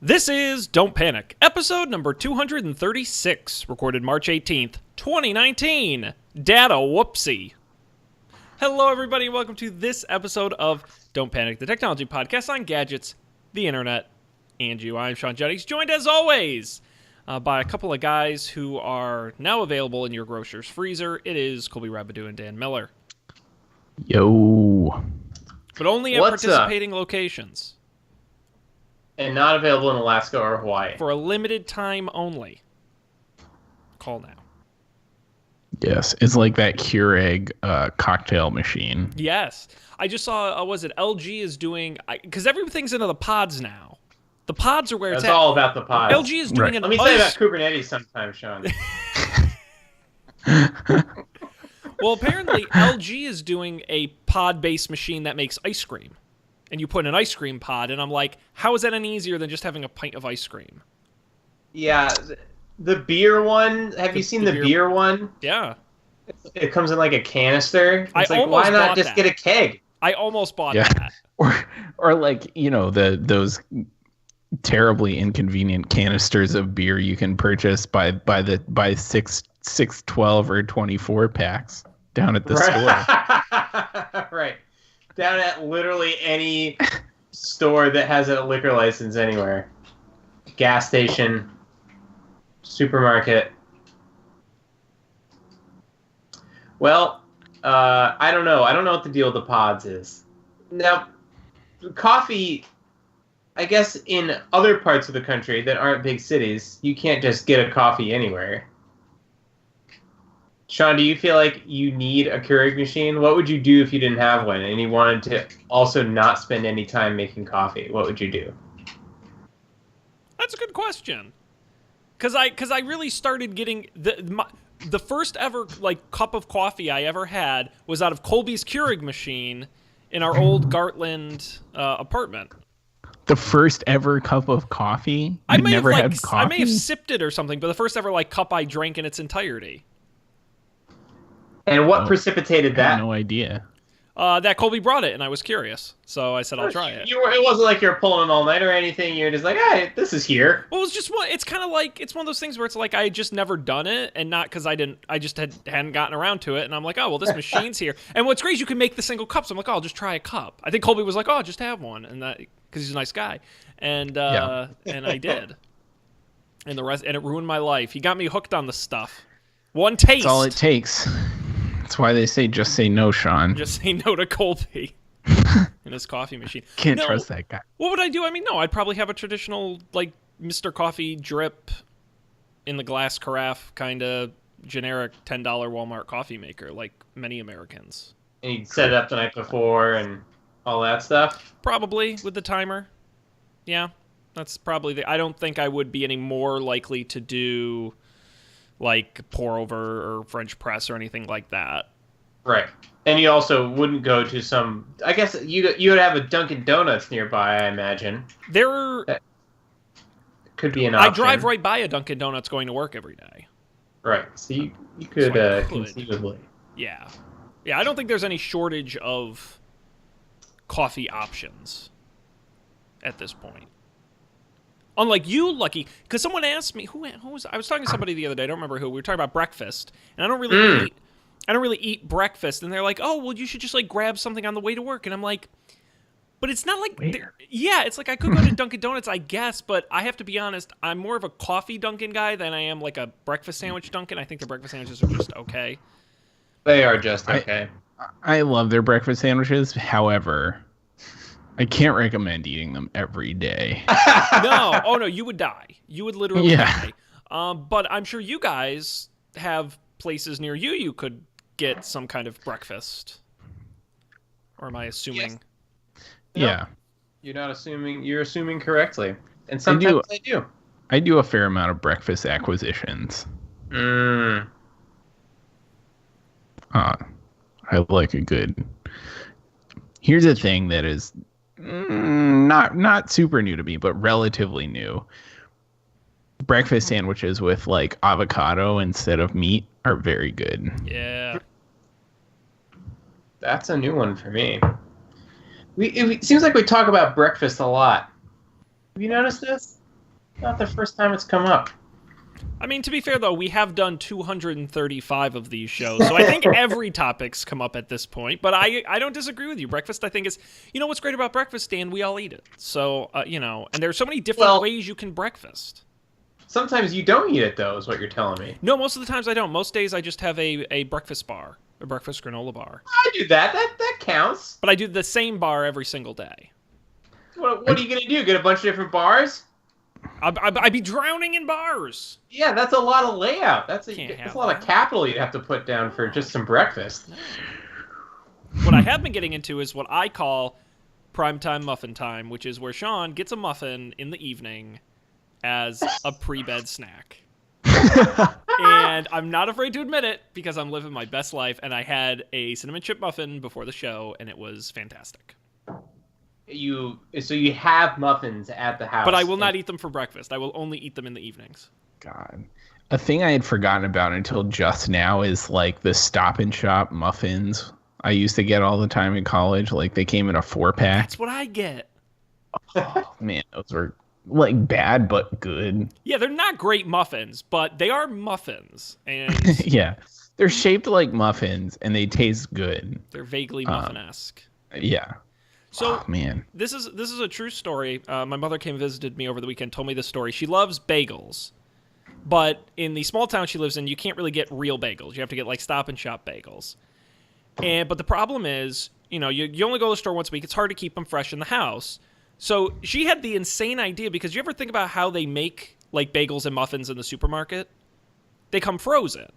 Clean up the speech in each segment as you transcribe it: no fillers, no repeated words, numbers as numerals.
This is Don't Panic, episode number 236, recorded March 18th, 2019. Data Whoopsie. Hello, everybody, and welcome to this episode of Don't Panic, the technology podcast on gadgets, the internet, and you. I'm Sean Jennings, joined as always by a couple of guys who are now available in your grocer's freezer. It is Colby Rabidou and Dan Miller. Yo. But only at participating locations. And not available in Alaska or Hawaii. For a limited time only. Call now. Yes, it's like that Keurig cocktail machine. Yes. I just saw, was it LG is doing, because everything's into the pods now. The pods are where it's at. It's all about the pods. LG is doing an Let me tell you about Kubernetes sometime, Sean. Well, apparently LG is doing a pod-based machine that makes ice cream. And you put in an ice cream pod, and I'm like, how is that any easier than just having a pint of ice cream? Yeah, the beer one. Have you seen the beer one? Yeah. It comes in like a canister. It's like, why not just get a keg? I almost bought that. Or like, you know, those terribly inconvenient canisters of beer you can purchase by 6, 12 or 24 packs down at the store. Right. Down at literally any store that has a liquor license anywhere. Gas station, supermarket. Well, I don't know. I don't know what the deal with the pods is. Now, coffee, I guess in other parts of the country that aren't big cities, you can't just get a coffee anywhere. Sean, do you feel like you need a Keurig machine? What would you do if you didn't have one and you wanted to also not spend any time making coffee? What would you do? That's a good question. Because I really started getting the first ever cup of coffee I ever had was out of Colby's Keurig machine in our old Gartland apartment. The first ever cup of coffee? I may have sipped it or something, but the first ever cup I drank in its entirety. And what precipitated that? I have no idea. That Colby brought it, and I was curious, so I said I'll try it. It wasn't like you were pulling an all-night or anything. You're just like, hey, this is here. Well, it's kind of like, it's one of those things where it's like I had just never done it, and not because I just hadn't gotten around to it, and I'm like, oh, well, this machine's here. And what's great is you can make the single cups. I'm like, oh, I'll just try a cup. I think Colby was like, oh, just have one, and that because he's a nice guy, and and I did, and it ruined my life. He got me hooked on the stuff. One taste. That's all it takes. That's why they say just say no, Sean. Just say no to Colby and his coffee machine. Can't trust that guy. What would I do? I mean, no, I'd probably have a traditional, Mr. Coffee drip in the glass carafe kind of generic $10 Walmart coffee maker, like many Americans. And you'd set it up the night before and all that stuff? Probably, with the timer. Yeah, that's probably I don't think I would be any more likely to do pour over or French press or anything like that. Right. And you also wouldn't go to some... I guess you would have a Dunkin' Donuts nearby, I imagine. That could be an option. I drive right by a Dunkin' Donuts going to work every day. Right. So you could conceivably. Yeah. Yeah, I don't think there's any shortage of coffee options at this point. Unlike you, Lucky, because someone asked me who was I was talking to somebody the other day. I don't remember who. We were talking about breakfast, and I don't really eat breakfast. And they're like, "Oh, well, you should just grab something on the way to work." And I'm like, "But it's not like, it's like I could go to Dunkin' Donuts, I guess, but I have to be honest. I'm more of a coffee Dunkin' guy than I am like a breakfast sandwich Dunkin'. I think the breakfast sandwiches are just okay. They are just okay. I love their breakfast sandwiches. However, I can't recommend eating them every day. No. Oh, no, you would die. You would literally die. But I'm sure you guys have places near you could get some kind of breakfast. Or am I assuming? Yes. Yeah. No, you're not assuming. You're assuming correctly. And sometimes I do. I do a fair amount of breakfast acquisitions. I like a good... Here's a thing that is... not super new to me, but relatively new. Breakfast sandwiches with avocado instead of meat are very good. Yeah. That's a new one for me. It seems like we talk about breakfast a lot. Have you noticed this? Not the first time it's come up. I mean, to be fair, though, we have done 235 of these shows, so I think every topic's come up at this point. But I don't disagree with you. Breakfast, I think, is... You know what's great about breakfast, Dan? We all eat it. So, and there's so many different ways you can breakfast. Sometimes you don't eat it, though, is what you're telling me. No, most of the times I don't. Most days I just have a breakfast bar, a breakfast granola bar. I do that. That counts. But I do the same bar every single day. What are you going to do? Get a bunch of different bars? I'd be drowning in bars. Yeah, that's a lot of layout. That's a lot that. of capital you'd have to put down for just some breakfast. No. What I have been getting into is what I call primetime muffin time, which is where Sean gets a muffin in the evening as a pre-bed snack. And I'm not afraid to admit it because I'm living my best life, and I had a cinnamon chip muffin before the show, and it was fantastic. So you have muffins at the house. But I will not eat them for breakfast. I will only eat them in the evenings. God. A thing I had forgotten about until just now is like the Stop and Shop muffins I used to get all the time in college. Like they came in a 4-pack. That's what I get. Oh, man, those were like bad but good. Yeah, they're not great muffins, but they are muffins. And Yeah. They're shaped like muffins and they taste good. they're vaguely muffin-esque. Yeah. So, man, this is a true story. My mother came and visited me over the weekend, told me this story. She loves bagels, but in the small town she lives in, you can't really get real bagels. You have to get like Stop and Shop bagels. But the problem is, you only go to the store once a week. It's hard to keep them fresh in the house. So she had the insane idea, because you ever think about how they make like bagels and muffins in the supermarket? They come frozen.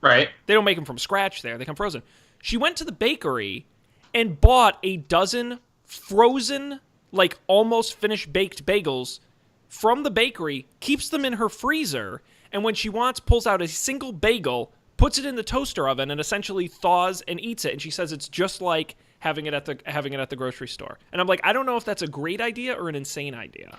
Right. They don't make them from scratch there. They come frozen. She went to the bakery and bought a dozen frozen, like almost finished baked bagels from the bakery, keeps them in her freezer, and when she wants, pulls out a single bagel, puts it in the toaster oven, and essentially thaws and eats it. And she says it's just like having it at the grocery store. And I'm like, I don't know if that's a great idea or an insane idea.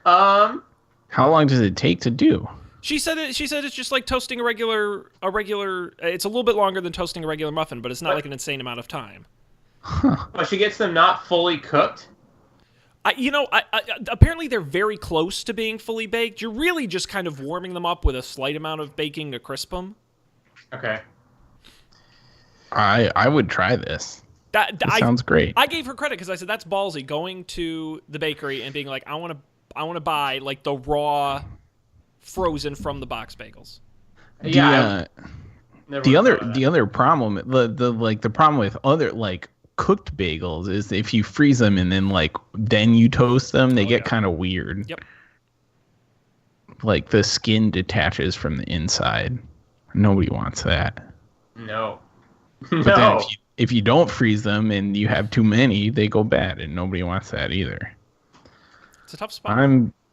how long does it take to do? She said it's just like toasting a regular. It's a little bit longer than toasting a regular muffin, but it's not like an insane amount of time. Well, she gets them not fully cooked. Apparently they're very close to being fully baked. You're really just kind of warming them up with a slight amount of baking to crisp them. Okay. I would try this. That sounds great. I gave her credit because I said that's ballsy, going to the bakery and being like, I want to buy like the raw, frozen from the box bagels. Yeah. The other problem, the problem with other like cooked bagels is if you freeze them and then you toast them, they get kind of weird. Yep. Like the skin detaches from the inside. Nobody wants that. No. But then if you don't freeze them and you have too many, they go bad, and nobody wants that either. It's a tough spot.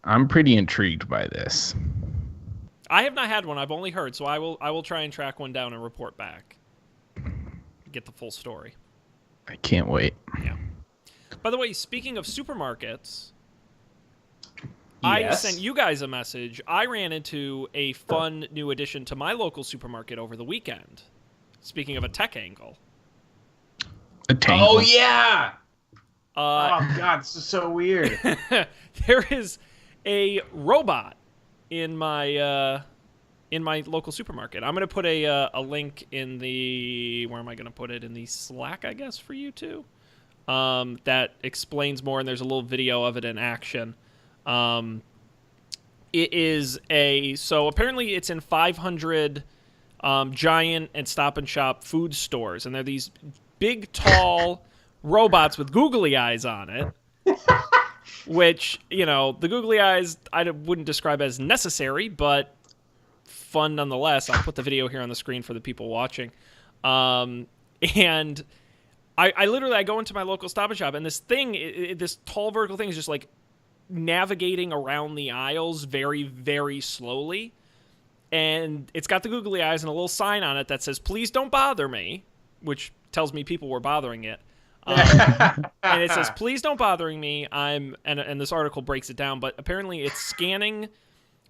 I'm pretty intrigued by this. I have not had one. I've only heard, so I will try and track one down and report back. Get the full story. I can't wait. Yeah. By the way, speaking of supermarkets, Yes. I sent you guys a message. I ran into a fun new addition to my local supermarket over the weekend. Speaking of a tech angle. A tangle. Oh yeah. Oh God, this is so weird. There is a robot in my local supermarket. I'm going to put a link in the... Where am I going to put it? In the Slack, I guess, for you two? That explains more, and there's a little video of it in action. It is So apparently it's in 500 Giant and Stop and Shop food stores, and they're these big, tall robots with googly eyes on it. Which, the googly eyes I wouldn't describe as necessary, but fun nonetheless. I'll put the video here on the screen for the people watching. And I literally go into my local Stop and Shop, and this thing, this tall vertical thing is just like navigating around the aisles very, very slowly. And it's got the googly eyes and a little sign on it that says, "Please don't bother me," which tells me people were bothering it. And it says, "Please don't bothering me. And this article breaks it down, but apparently it's scanning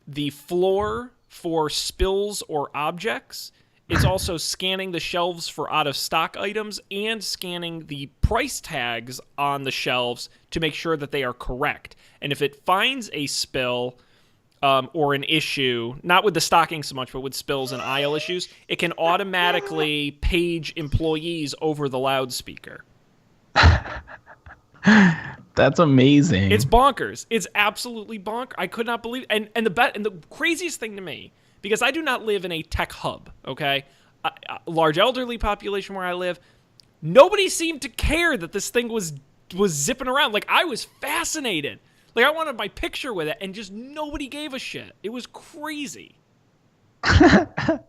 the floor for spills or objects. It's also scanning the shelves for out-of-stock items and scanning the price tags on the shelves to make sure that they are correct. And if it finds a spill or an issue, not with the stocking so much, but with spills and aisle issues, it can automatically page employees over the loudspeaker. That's amazing. It's bonkers. It's absolutely bonkers. I could not believe it. And the craziest thing to me, because I do not live in a tech hub, okay? A large elderly population where I live, nobody seemed to care that this thing was zipping around. Like, I was fascinated. Like, I wanted my picture with it, and just nobody gave a shit. It was crazy. That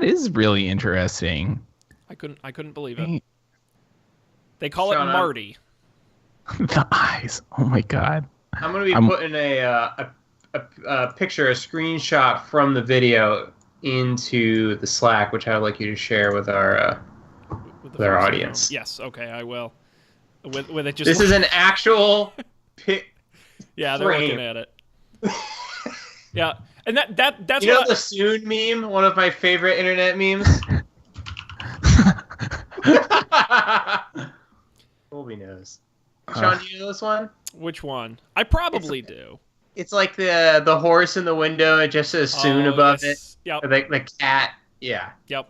is really interesting. I couldn't believe it. They call it Sean, Marty. The eyes. Oh my god. I'm going to be putting a picture, a screenshot from the video into the Slack, which I would like you to share with our audience. Yes, okay, I will. With it just. This is an actual Yeah, they're looking at it. Yeah, and that's you know what the Soon meme, one of my favorite internet memes. Colby knows. Sean, do you know this one? Which one? I probably do. It's like the horse in the window. It just says Soon above it. Yep. The cat. Yeah. Yep.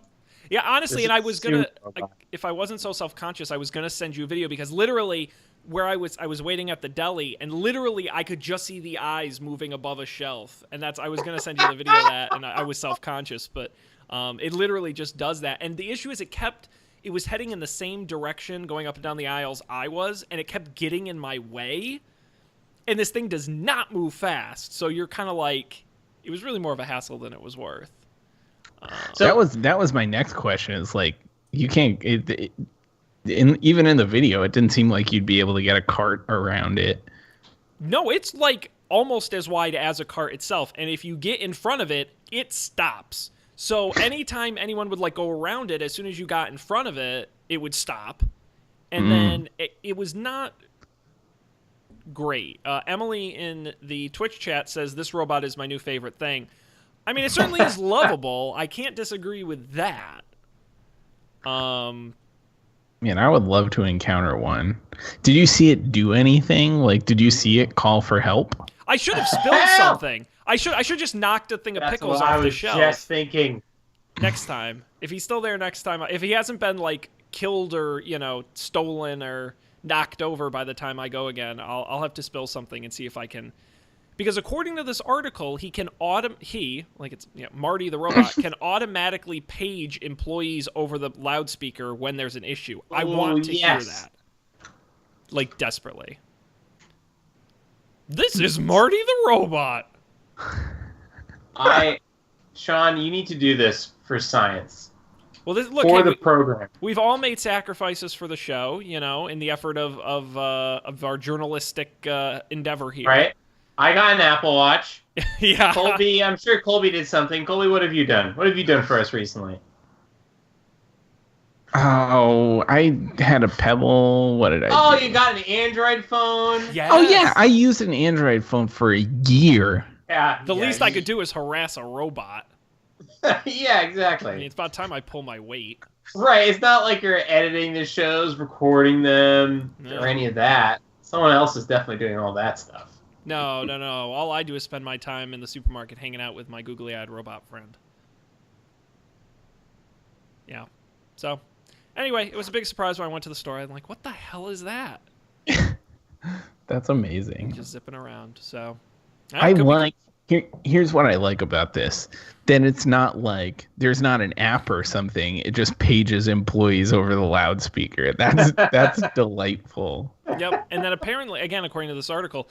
Yeah, honestly, This and I is was gonna, Soon. if I wasn't so self-conscious, I was gonna send you a video because literally, where I was waiting at the deli, and literally I could just see the eyes moving above a shelf, and I was gonna send you the video of that, and I was self-conscious, but it literally just does that, and the issue is it was heading in the same direction, going up and down the aisles I was, and it kept getting in my way. And this thing does not move fast, so you're kind of like, it was really more of a hassle than it was worth. So that was my next question. Is like, you can't even in the video, it didn't seem like you'd be able to get a cart around it. No, it's like almost as wide as a cart itself, and if you get in front of it, it stops. So anytime anyone would like go around it, as soon as you got in front of it, it would stop, and then it was not great. Emily in the Twitch chat says this robot is my new favorite thing. I mean, it certainly is lovable. I can't disagree with that. Man, I would love to encounter one. Did you see it do anything? Like, did you see it call for help? I should have spilled something. I should just knocked a thing of pickles off the shelf. I was just thinking. Next time, if he's still there next time, if he hasn't been like killed or stolen or knocked over by the time I go again, I'll have to spill something and see if I can. Because according to this article, Marty the robot can automatically page employees over the loudspeaker when there's an issue. I want to hear that, like, desperately. This is Marty the robot. Sean, you need to do this for science. Well, the program. We've all made sacrifices for the show, in the effort of our journalistic endeavor here. Right. I got an Apple Watch. Yeah. Colby, I'm sure Colby did something. Colby, what have you done? What have you done for us recently? Oh, I had a Pebble. What did I do? Oh, you got an Android phone? Yes. Oh, yeah. I used an Android phone for a year. Yeah. The least I could do is harass a robot. Yeah, exactly. I mean, it's about time I pull my weight. Right. It's not like you're editing the shows, recording them, or any of that. Someone else is definitely doing all that stuff. No. All I do is spend my time in the supermarket hanging out with my googly-eyed robot friend. Yeah. So, anyway, it was a big surprise when I went to the store. I'm like, what the hell is that? That's amazing. Just zipping around. So, here's what I like about this. Then it's not like there's not an app or something. It just pages employees over the loudspeaker. That's delightful. Yep. And then apparently, again, according to this article,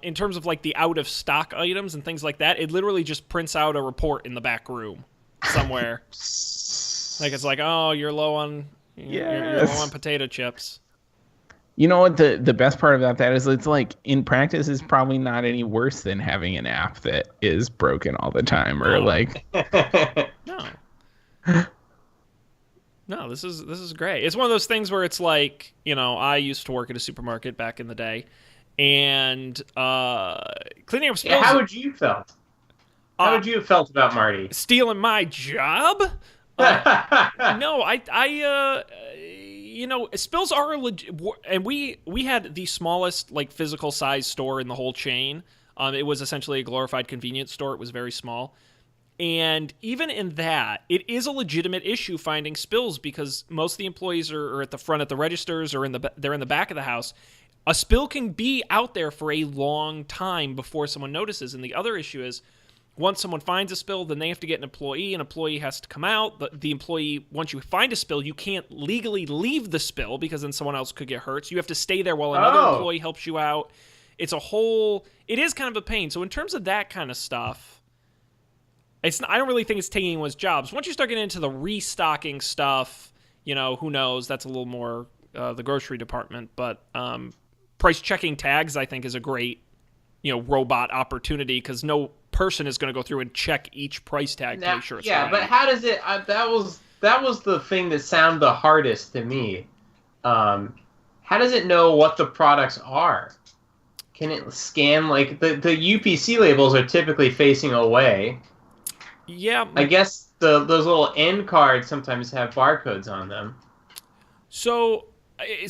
in terms of like the out of stock items and things like that, it literally just prints out a report in the back room somewhere. Like it's like, oh, you're low on you're low on potato chips. You know what the best part about that is? It's like in practice is probably not any worse than having an app that is broken all the time or like No, this is great. It's one of those things where it's like, I used to work at a supermarket back in the day, and cleaning up spills. Yeah, how would you felt? How would you have felt about Marty? Stealing my job? No, spills are legit, and we had the smallest like physical size store in the whole chain. It was essentially a glorified convenience store. It was very small. And even in that, it is a legitimate issue finding spills because most of the employees are at the front at the registers or they're in the back of the house. A spill can be out there for a long time before someone notices. And the other issue is once someone finds a spill, then they have to get an employee. An employee has to come out. The employee, once you find a spill, you can't legally leave the spill because then someone else could get hurt. So you have to stay there while another employee helps you out. It is kind of a pain. So in terms of that kind of stuff, I don't really think it's taking anyone's jobs. Once you start getting into the restocking stuff, who knows? That's a little more the grocery department. But price checking tags, I think, is a great, robot opportunity because no person is going to go through and check each price tag to make sure it's right. But how does it? That was the thing that sounded the hardest to me. How does it know what the products are? Can it scan like the UPC labels are typically facing away? Yeah, I guess those little end cards sometimes have barcodes on them. So,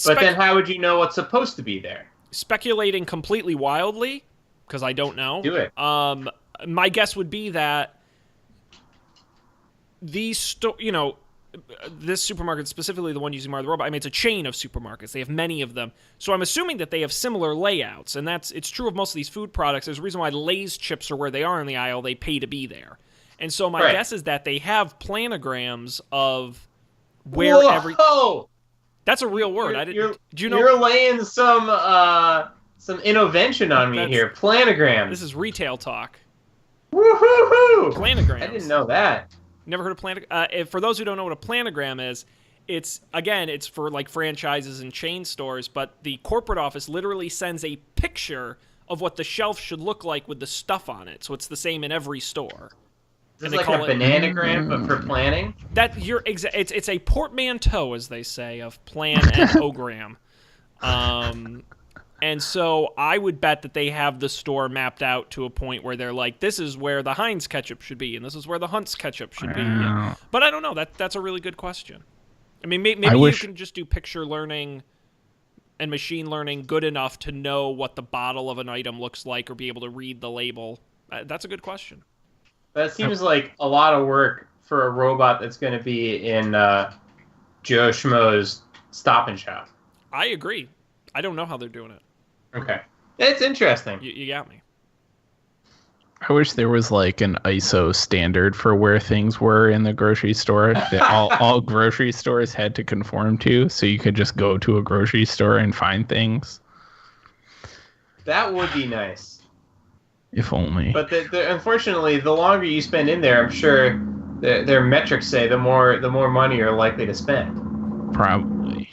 but then how would you know what's supposed to be there? Speculating completely wildly, because I don't know. Do it. My guess would be that this supermarket, specifically the one using Marty the Robot, it's a chain of supermarkets. They have many of them. So I'm assuming that they have similar layouts, and it's true of most of these food products. There's a reason why Lay's chips are where they are in the aisle. They pay to be there. And so my guess is that they have planograms of where That's a real word. Do you know? You're laying some intervention on me here. Planograms. This is retail talk. Woo-hoo-hoo! Planograms. I didn't know that. Never heard of planogram? For those who don't know what a planogram is, it's for like franchises and chain stores, but the corporate office literally sends a picture of what the shelf should look like with the stuff on it. So it's the same in every store. Is this like a bananagram, but for planning? It's a portmanteau, as they say, of plan and ogram. And so I would bet that they have the store mapped out to a point where they're like, this is where the Heinz ketchup should be, and this is where the Hunt's ketchup should be. But I don't know. That's a really good question. I mean, maybe you can just do picture learning and machine learning good enough to know what the bottle of an item looks like or be able to read the label. That's a good question. That seems like a lot of work for a robot that's going to be in Joe Schmo's Stop and Shop. I agree. I don't know how they're doing it. Okay. It's interesting. You got me. I wish there was like an ISO standard for where things were in the grocery store that all grocery stores had to conform to, so you could just go to a grocery store and find things. That would be nice. If only. But unfortunately, the longer you spend in there, I'm sure their metrics say the more money you're likely to spend. Probably.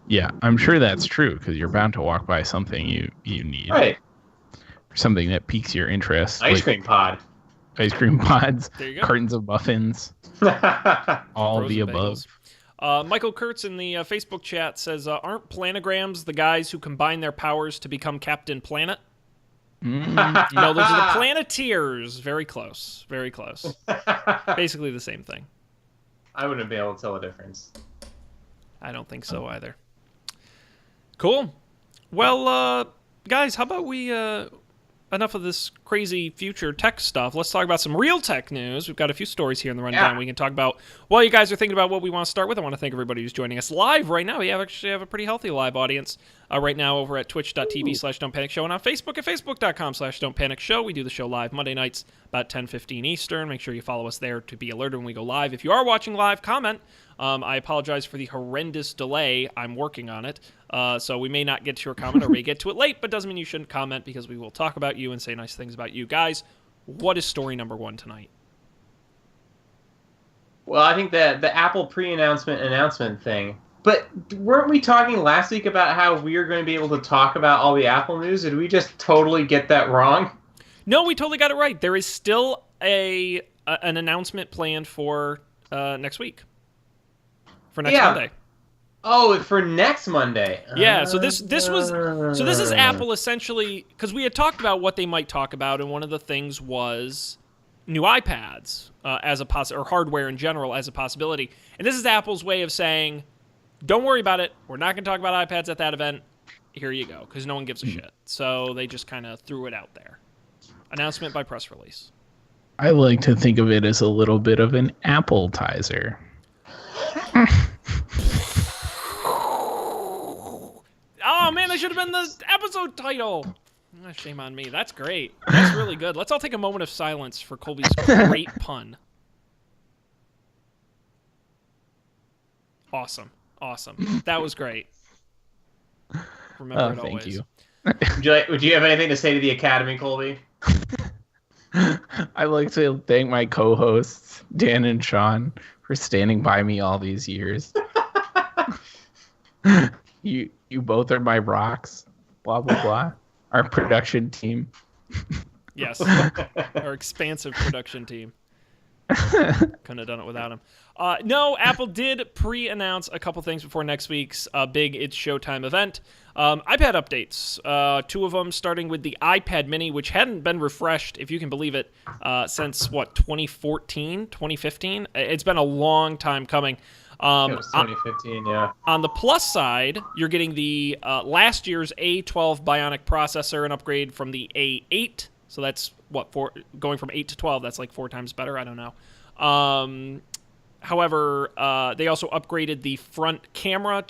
Yeah, I'm sure that's true because you're bound to walk by something you need. Right. Something that piques your interest. Ice cream pod. Ice cream pods. There you go. Cartons of muffins. All of the above. Michael Kurtz in the Facebook chat says, aren't planograms the guys who combine their powers to become Captain Planet? No, those are the Planeteers. Very close. Very close. Basically the same thing. I wouldn't be able to tell the difference. I don't think so either. Cool. Well, guys, how about we... enough of this crazy future tech stuff. Let's talk about some real tech news. We've got a few stories here in the rundown we can talk about. While you guys are thinking about what we want to start with, I want to thank everybody who's joining us live right now. We actually have a pretty healthy live audience right now over at twitch.tv/Don't Panic Show and on Facebook at facebook.com/Don't Panic Show. We do the show live Monday nights about 10:15 Eastern. Make sure you follow us there to be alerted when we go live. If you are watching live, comment. I apologize for the horrendous delay. I'm working on it. So we may not get to your comment or may get to it late, but doesn't mean you shouldn't comment because we will talk about you and say nice things about you. Guys, what is story number one tonight? Well, I think that the Apple announcement thing. But weren't we talking last week about how we are going to be able to talk about all the Apple news? Did we just totally get that wrong? No, we totally got it right. There is still an announcement planned for next week. For next Monday. Oh, for next Monday. Yeah, so this is Apple essentially, because we had talked about what they might talk about, and one of the things was new iPads as a or hardware in general as a possibility. And this is Apple's way of saying, don't worry about it. We're not going to talk about iPads at that event. Here you go, because no one gives a shit. So they just kind of threw it out there. Announcement by press release. I like to think of it as a little bit of an appetizer. Oh, man, that should have been the episode title. Oh, shame on me. That's great. That's really good. Let's all take a moment of silence for Colby's great pun. Awesome. That was great. Remember it always. Thank you. Would you have anything to say to the Academy, Colby? I like to thank my co-hosts, Dan and Sean, for standing by me all these years. You both are my rocks. Blah blah blah. Our production team. Yes. Our expansive production team. Couldn't have done it without him. No, Apple did pre-announce a couple things before next week's big It's Showtime event. iPad updates. 2 of them, starting with the iPad mini, which hadn't been refreshed, if you can believe it, since, 2014, 2015? It's been a long time coming. It was 2015, yeah. On the plus side, you're getting the last year's A12 Bionic processor, an upgrade from the A8. So that's, going from 8 to 12, that's like 4 times better. I don't know. However, they also upgraded the front camera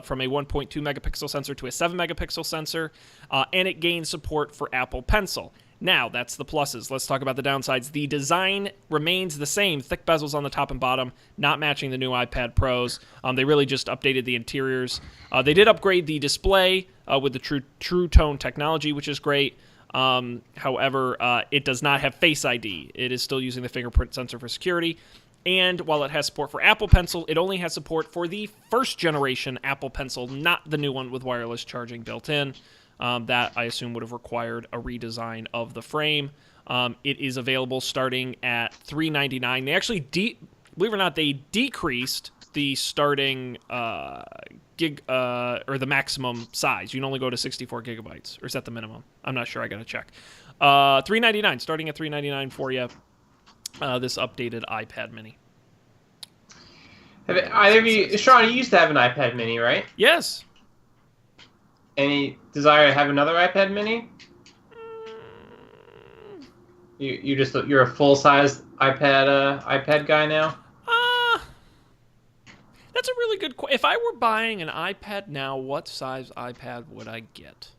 from a 1.2 megapixel sensor to a 7 megapixel sensor, and it gained support for Apple Pencil. Now, that's the pluses. Let's talk about the downsides. The design remains the same. Thick bezels on the top and bottom, not matching the new iPad Pros. They really just updated the interiors. They did upgrade the display with the True Tone technology, which is great. However, it does not have Face ID. It is still using the fingerprint sensor for security. And while it has support for Apple Pencil, it only has support for the first generation Apple Pencil, not the new one with wireless charging built in. That, I assume, would have required a redesign of the frame. It is available starting at $399. They actually, believe it or not, they decreased the starting gig or the maximum size. You can only go to 64 gigabytes, or is that the minimum? I'm not sure. I got to check. $399, starting at $399 for you. This updated iPad mini. Have either of you, Sean, you used to have an iPad mini, right? Yes. Any desire to have another iPad mini? You're a full size iPad guy now? That's a really good question. If I were buying an iPad now, what size iPad would I get?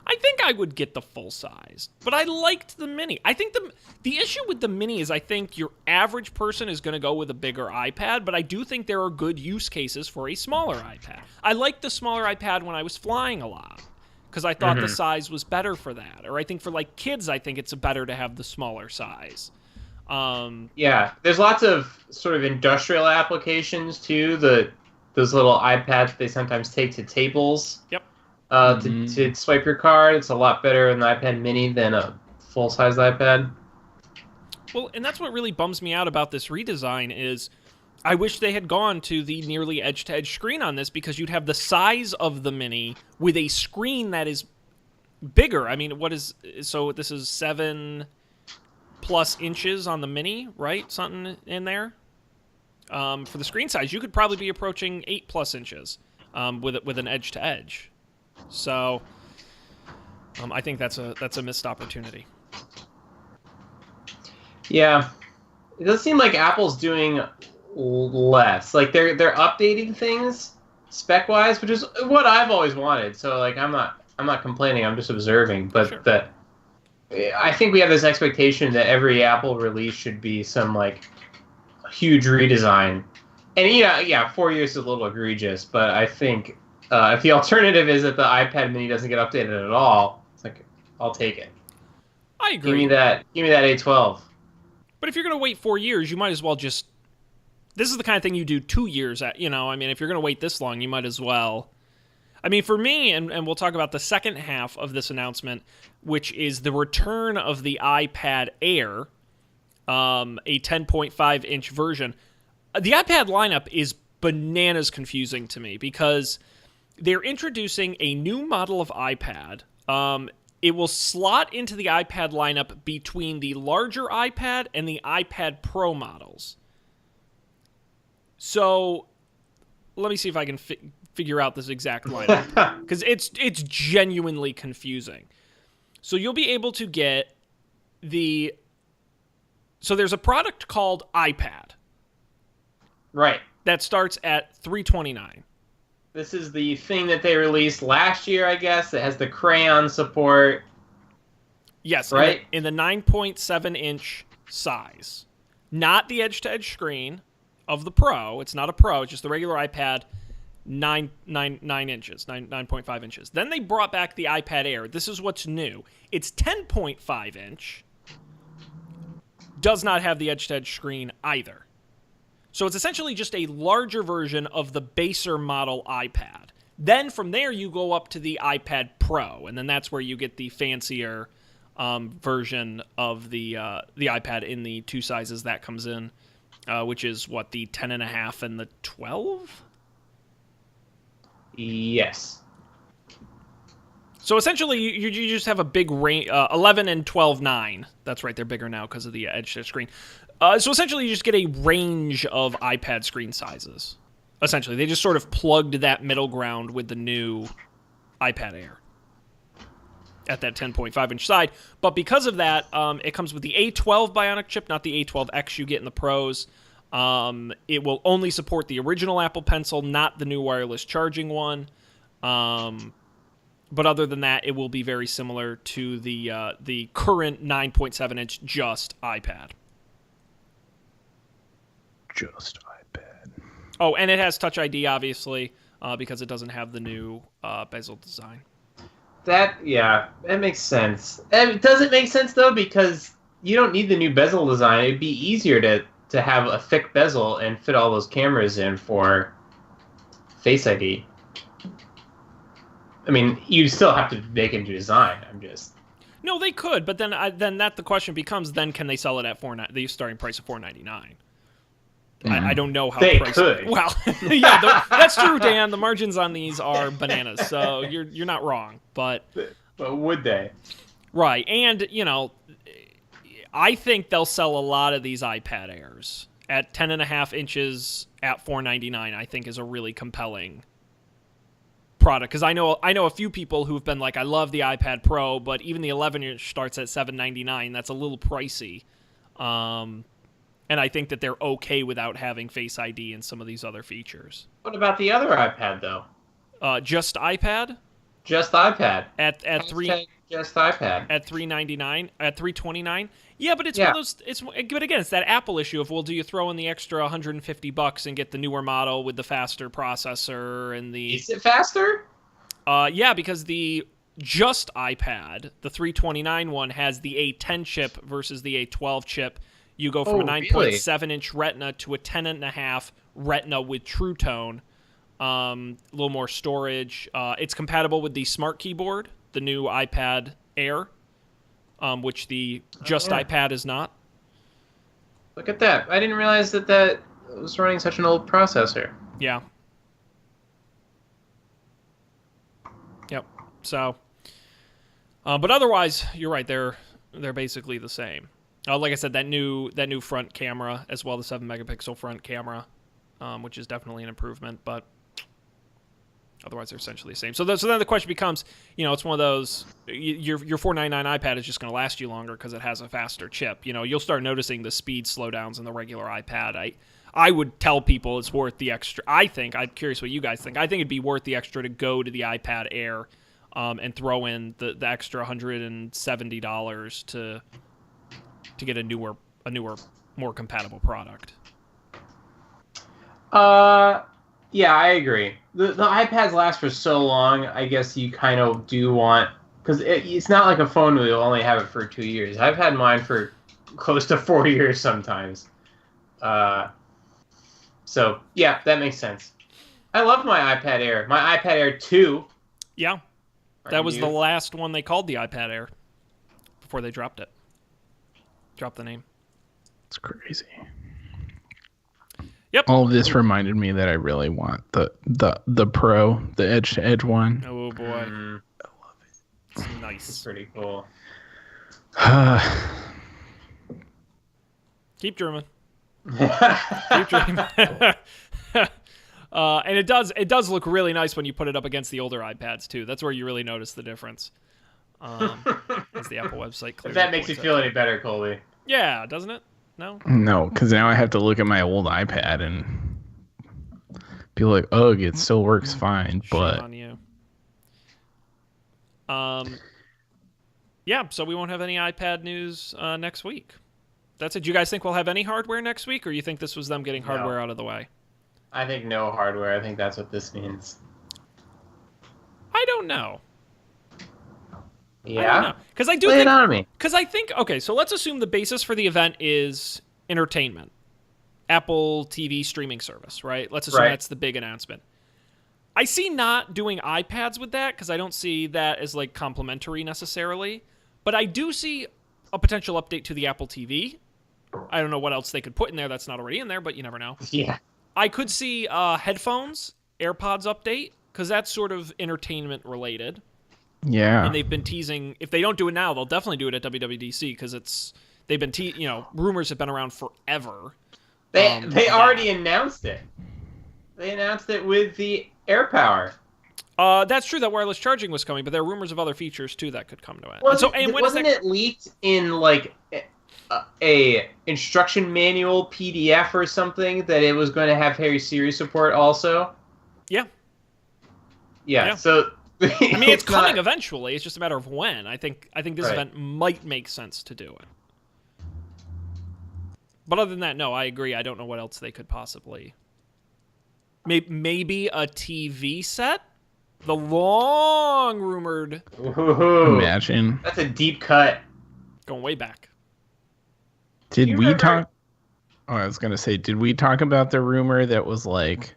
I think I would get the full size, but I liked the mini. I think the issue with the mini is I think your average person is going to go with a bigger iPad, but I do think there are good use cases for a smaller iPad. I liked the smaller iPad when I was flying a lot because I thought the size was better for that. Or I think for like kids, I think it's better to have the smaller size. Yeah, there's lots of sort of industrial applications too. Those little iPads they sometimes take to tables. Yep. To swipe your card. It's a lot better in the iPad mini than a full-size iPad. Well, and that's what really bums me out about this redesign is I wish they had gone to the nearly edge-to-edge screen on this because you'd have the size of the mini with a screen that is bigger. I mean, so this is 7+ inches on the mini, right? Something in there. For the screen size, you could probably be approaching 8+ inches with an edge-to-edge. So, I think that's a missed opportunity. Yeah, it does seem like Apple's doing less. Like they're updating things spec-wise, which is what I've always wanted. So like I'm not complaining. I'm just observing. But sure. I think we have this expectation that every Apple release should be some like huge redesign. And yeah, 4 years is a little egregious, but I think. If the alternative is that the iPad mini doesn't get updated at all, it's like, I'll take it. I agree. Give me that A12. But if you're going to wait 4 years, you might as well just... This is the kind of thing you do 2 years at, I mean, if you're going to wait this long, you might as well... I mean, for me, and we'll talk about the second half of this announcement, which is the return of the iPad Air, a 10.5-inch version. The iPad lineup is bananas confusing to me because they're introducing a new model of iPad. It will slot into the iPad lineup between the larger iPad and the iPad Pro models. So let me see if I can figure out this exact lineup because it's genuinely confusing. So you'll be able to get so there's a product called iPad. Right. That starts at $329. This is the thing that they released last year, I guess. It has the crayon support. Yes, right. In the 9.7-inch size. Not the edge-to-edge screen of the Pro. It's not a Pro. It's just the regular iPad, 9 inches, 9.5 inches. Then they brought back the iPad Air. This is what's new. It's 10.5-inch. Does not have the edge-to-edge screen either. So it's essentially just a larger version of the baser model iPad. Then from there you go up to the iPad Pro, and then that's where you get the fancier version of the iPad in the two sizes that comes in, which is what, the 10.5 and the 12? Yes. So essentially, you just have a big range, 11 and 12, 9. That's right, they're bigger now because of the edge to screen. So essentially, you just get a range of iPad screen sizes. Essentially, they just sort of plugged that middle ground with the new iPad Air at that 10.5-inch side. But because of that, it comes with the A12 Bionic chip, not the A12X you get in the Pros. It will only support the original Apple Pencil, not the new wireless charging one. But other than that, it will be very similar to the current 9.7-inch just iPad. Just iPad. Oh, and it has Touch ID, obviously, because it doesn't have the new bezel design. That makes sense. And does it make sense, though? Because you don't need the new bezel design. It'd be easier to have a thick bezel and fit all those cameras in for Face ID. I mean, you still have to make a new design. No, they could, but then the question becomes: then can they sell it at the starting price of $499? I don't know how they price could. Well, yeah, that's true, Dan. The margins on these are bananas, so you're not wrong. But would they? Right, and I think they'll sell a lot of these iPad Airs at 10.5 inches at $499. I think is a really compelling product because I know a few people who've been like, I love the iPad Pro, but even the 11-inch starts at $799. That's a little pricey. And I think that they're okay without having Face ID and some of these other features. What about the other iPad, though? Just iPad? Just iPad. At Just iPad. At $399? At $329? Yeah, but it's one of those. But again, it's that Apple issue of, well, do you throw in the extra $150 and get the newer model with the faster processor and the? Is it faster? Yeah, because the just iPad, the $329 one, has the A10 chip versus the A12 chip. You go from a 9.7-inch Retina to a 10.5 Retina with True Tone. A little more storage. It's compatible with the Smart Keyboard, the new iPad Air, which the iPad is not. Look at that. I didn't realize that was running such an old processor. Yeah. Yep. So, but otherwise, you're right. They're basically the same. Like I said, that new front camera as well, the 7-megapixel front camera, which is definitely an improvement, but otherwise they're essentially the same. So then the question becomes, it's one of those, your $499 iPad is just going to last you longer because it has a faster chip. You'll start noticing the speed slowdowns in the regular iPad. I would tell people it's worth the extra. I'm curious what you guys think. I think it'd be worth the extra to go to the iPad Air and throw in the extra $170 to get a newer, more compatible product. Yeah, I agree. The iPads last for so long. I guess you kind of do want, because it's not like a phone where you'll only have it for 2 years. I've had mine for close to 4 years sometimes. So yeah, that makes sense. I love my iPad Air. My iPad Air 2. Yeah, that was the last one they called the iPad Air before they dropped the name. It's crazy. Yep. All of this reminded me that I really want the Pro, the edge one. Oh boy, Mm, it's it's nice. pretty cool. Keep dreaming. Keep dreaming. And it does look really nice when you put it up against the older iPads too. That's where you really notice the difference. As the Apple website clearly If that makes you points feel out. any better, Colby. Yeah, doesn't it? No. No, because now I have to look at my old iPad and be like, ugh, it still works fine, Shame but on you. Yeah, so we won't have any iPad news next week. That's it. Do you guys think we'll have any hardware next week, or you think this was them getting hardware out of the way? I think no hardware. I think that's what this means. I don't know. Yeah? Because I do Lay think... it on me. Because I think... Okay, so let's assume the basis for the event is entertainment. Apple TV streaming service, right? Let's assume that's the big announcement. I see not doing iPads with that, because I don't see that as, like, complementary necessarily. But I do see a potential update to the Apple TV. I don't know what else they could put in there that's not already in there, but you never know. Yeah. I could see headphones, AirPods update, because that's sort of entertainment related. yeah. And they've been teasing. If they don't do it now, they'll definitely do it at WWDC because they've been rumors have been around forever. They already announced it. They announced it with the AirPower. That's true that wireless charging was coming, but there are rumors of other features too that could come to it. Wasn't it leaked in like a instruction manual PDF or something that it was going to have Harry Siri support also? Yeah. Yeah. So I mean, it's coming eventually. It's just a matter of when. I think this event might make sense to do it. But other than that, no, I agree. I don't know what else they could possibly. Maybe a TV set. The long rumored. Ooh, Imagine. that's a deep cut. Going way back. Did you we remember- talk? Oh, I was gonna say, did we talk about the rumor that was like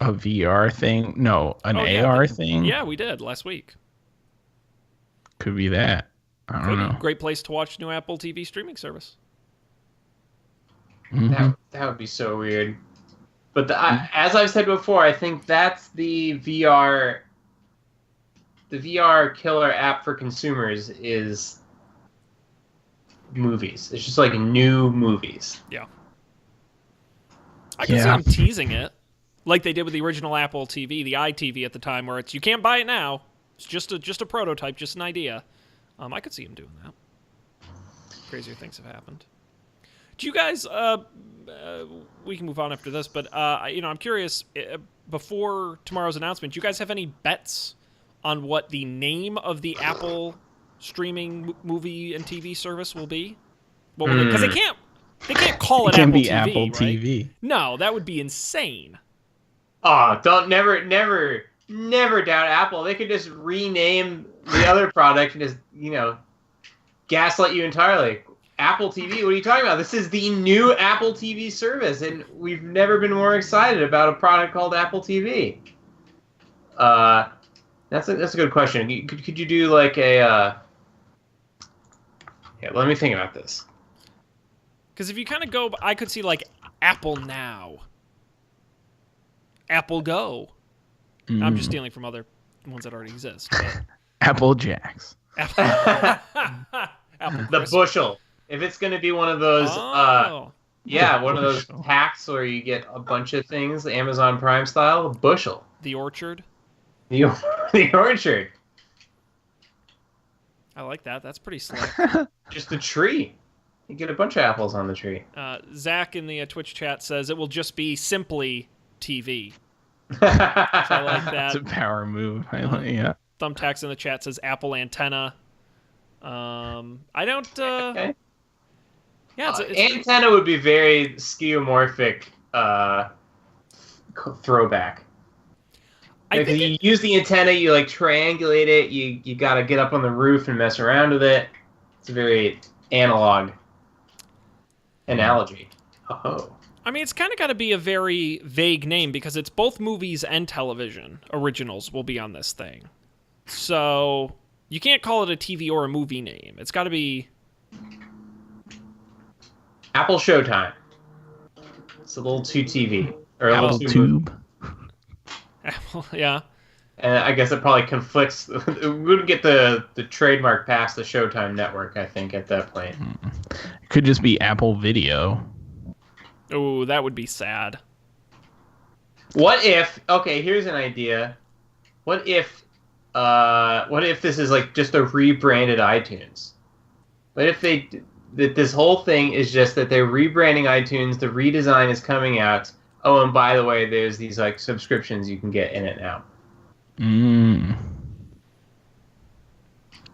a VR thing? No, an AR thing. Yeah, we did last week. Could be that. I don't know. Great place to watch new Apple TV streaming service. Mhm. That would be so weird. But as I've said before, I think that's the VR killer app for consumers is movies. It's just like new movies. Yeah. I can see them teasing it, like they did with the original Apple TV, the iTV at the time, where it's you can't buy it now. It's just a prototype, just an idea. I could see them doing that. Crazier things have happened. Do you guys? We can move on after this, but I'm curious. Before tomorrow's announcement, do you guys have any bets on what the name of the Apple streaming movie and TV service will be? Because they can't call it It can Apple be TV, Apple right? TV. No, that would be insane. Oh, never doubt Apple. They could just rename the other product and just gaslight you entirely. Apple TV? What are you talking about? This is the new Apple TV service, and we've never been more excited about a product called Apple TV. That's a good question. Could you do like a? Yeah, let me think about this. Because if you kind of go, I could see like Apple Now, Apple Go. I'm just stealing from other ones that already exist. But Apple Jacks. Apple The Christmas. bushel. If it's going to be one of those, one of those packs where you get a bunch of things, Amazon Prime style, the bushel. The Orchard. The orchard. I like that. That's pretty slick. Just a tree. You get a bunch of apples on the tree. Zach in the Twitch chat says it will just be simply TV. So I like that. It's a power move. Yeah. Thumbtacks in the chat says Apple antenna. I don't. Okay. Yeah, it's antenna would be very skeuomorphic throwback. Because you use the antenna, you like triangulate it. You got to get up on the roof and mess around with it. It's a very analog analogy. Oh. I mean, it's kind of got to be a very vague name because it's both movies and television originals will be on this thing. So you can't call it a TV or a movie name. It's got to be Apple Showtime. It's a little too TV or a Apple little too movie. Tube. Apple, yeah. And I guess it probably conflicts. It would get the trademark past the Showtime network, I think, at that point. It could just be Apple Video. Oh, that would be sad. What if? Okay, here's an idea. What if this is like just a rebranded iTunes? What if that this whole thing is just that they're rebranding iTunes, the redesign is coming out. Oh, and by the way, there's these like subscriptions you can get in it now. I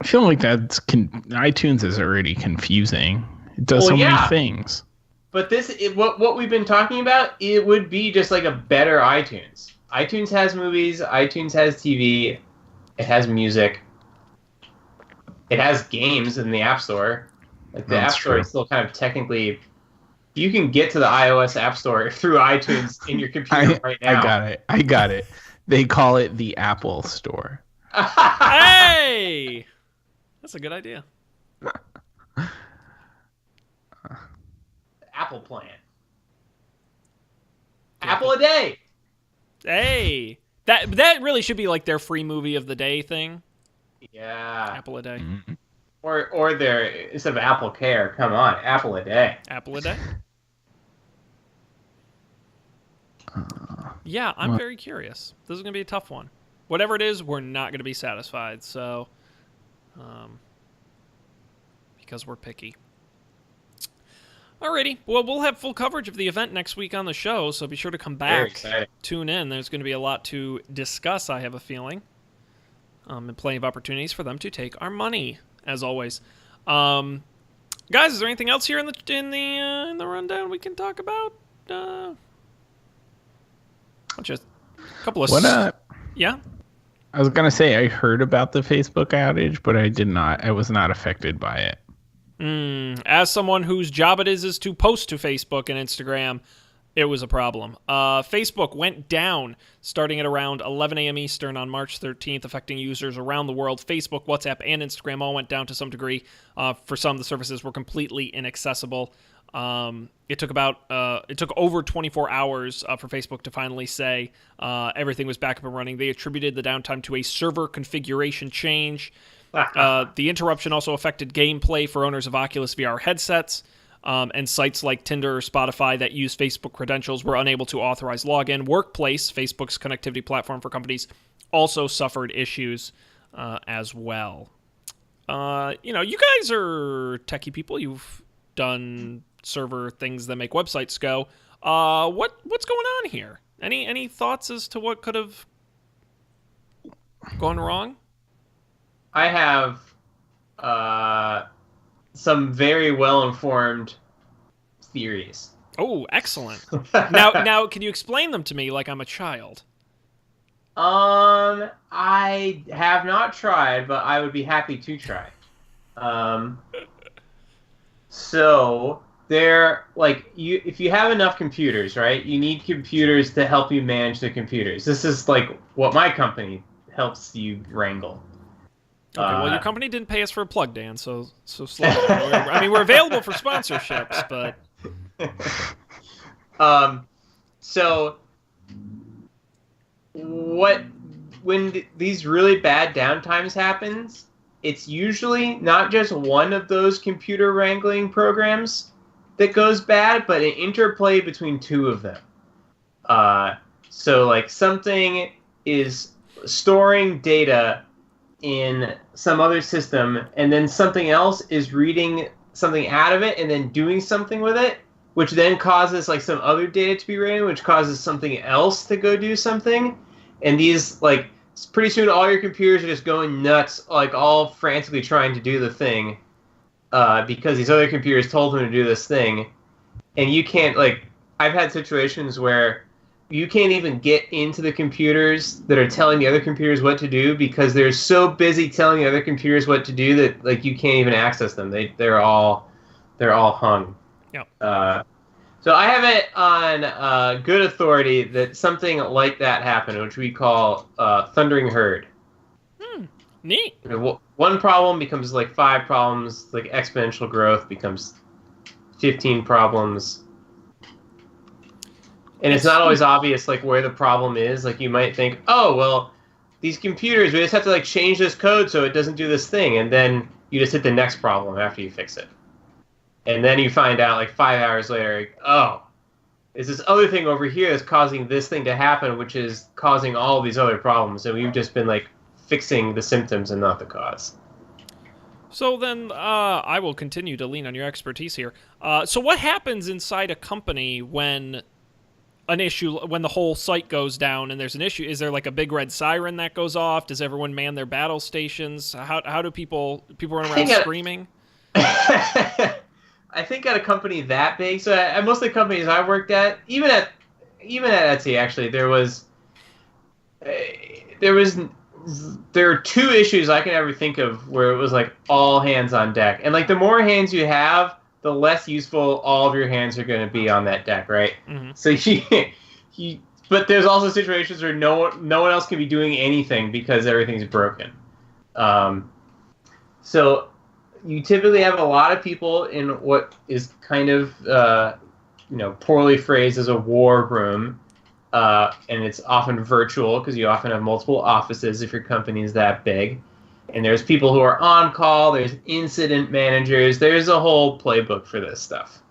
feel like iTunes is already confusing. It does so many things. But what we've been talking about, it would be just like a better iTunes. iTunes has movies, iTunes has TV, it has music, it has games in the App Store. Like the App Store is still kind of technically, you can get to the iOS App Store through iTunes in your computer right now. I got it. They call it the Apple Store. Hey! That's a good idea. Apple plan. Apple a day. Hey! That really should be like their free movie of the day thing. Yeah. Apple a day. Mm-hmm. Or their, instead of Apple Care, come on, Apple a day. Apple a day. Yeah, I'm very curious. This is going to be a tough one. Whatever it is, we're not going to be satisfied. So, because we're picky. Alrighty. Well, we'll have full coverage of the event next week on the show, so be sure to come back. Tune in. There's going to be a lot to discuss, I have a feeling. And plenty of opportunities for them to take our money, as always. Guys, is there anything else here in the rundown we can talk about? Just a couple of... Yeah? I was going to say I heard about the Facebook outage, but I was not affected by it. As someone whose job it is to post to Facebook and Instagram, it was a problem. Facebook went down starting at around 11 a.m. Eastern on March 13th, affecting users around the world. Facebook, WhatsApp, and Instagram all went down to some degree. For some, the services were completely inaccessible. It took over 24 hours for Facebook to finally say everything was back up and running. They attributed the downtime to a server configuration change. The interruption also affected gameplay for owners of Oculus VR headsets, and sites like Tinder or Spotify that use Facebook credentials were unable to authorize login. Workplace, Facebook's connectivity platform for companies, also suffered issues as well. You guys are techie people. You've done server things that make websites go. What's going on here? Any thoughts as to what could have gone wrong? I have some very well-informed theories. Oh, excellent. Now, can you explain them to me like I'm a child? I have not tried, but I would be happy to try. So if you have enough computers, right? You need computers to help you manage the computers. This is like what my company helps you wrangle. Okay, well, your company didn't pay us for a plug, Dan, so slow down. We're available for sponsorships, but... So, when these really bad downtimes happens, it's usually not just one of those computer wrangling programs that goes bad, but an interplay between two of them. So, like, something is storing data in some other system, and then something else is reading something out of it and then doing something with it, which then causes like some other data to be written, which causes something else to go do something. And these, like, pretty soon all your computers are just going nuts, like all frantically trying to do the thing, because these other computers told them to do this thing. And you can't, like, I've had situations where you can't even get into the computers that are telling the other computers what to do because they're so busy telling the other computers what to do that, like, you can't even access them. They're all hung. Yep. So I have it on good authority that something like that happened, which we call Thundering Herd. Neat. One problem becomes like 5 problems, like exponential growth becomes 15 problems. And it's not always obvious like where the problem is. Like you might think, oh well, these computers, we just have to like change this code so it doesn't do this thing, and then you just hit the next problem after you fix it. And then you find out like 5 hours later, like, oh, is this other thing over here that's causing this thing to happen, which is causing all these other problems, and we've just been like fixing the symptoms and not the cause. So then I will continue to lean on your expertise here. So what happens inside a company when when the whole site goes down and there's an issue? Is there like a big red siren that goes off? Does everyone man their battle stations? How do people run around screaming? I think at a company that big, so at most of the companies I worked at, even at Etsy, actually, there are two issues I can ever think of where it was like all hands on deck, and like the more hands you have, the less useful all of your hands are going to be on that deck, right? Mm-hmm. So but there's also situations where no one else can be doing anything because everything's broken. So you typically have a lot of people in what is kind of poorly phrased as a war room, and it's often virtual because you often have multiple offices if your company is that big. And there's people who are on call, there's incident managers, there's a whole playbook for this stuff.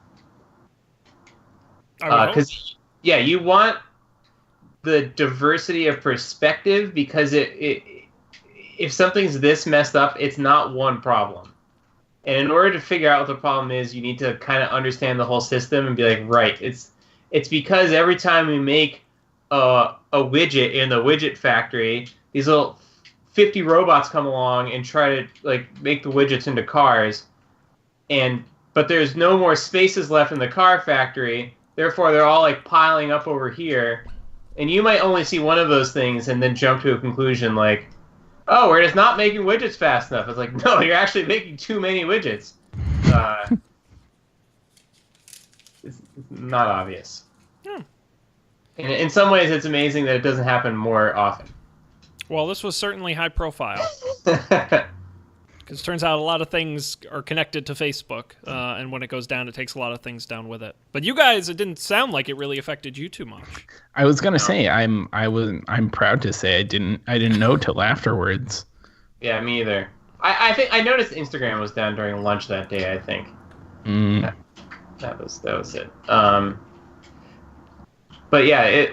Because, you want the diversity of perspective, because if something's this messed up, it's not one problem. And in order to figure out what the problem is, you need to kind of understand the whole system and be like, right, it's because every time we make a widget in the widget factory, these little 50 robots come along and try to like make the widgets into cars, but there's no more spaces left in the car factory, therefore they're all like piling up over here, and you might only see one of those things and then jump to a conclusion like, oh, we're just not making widgets fast enough. It's like, no, you're actually making too many widgets. It's not obvious. Hmm. And in some ways it's amazing that it doesn't happen more often. Well, this was certainly high profile. Because it turns out a lot of things are connected to Facebook, and when it goes down, it takes a lot of things down with it. But you guys, it didn't sound like it really affected you too much. I was gonna say I'm proud to say I didn't know till afterwards. Yeah, me either. I think I noticed Instagram was down during lunch that day. I think. That was it. But yeah,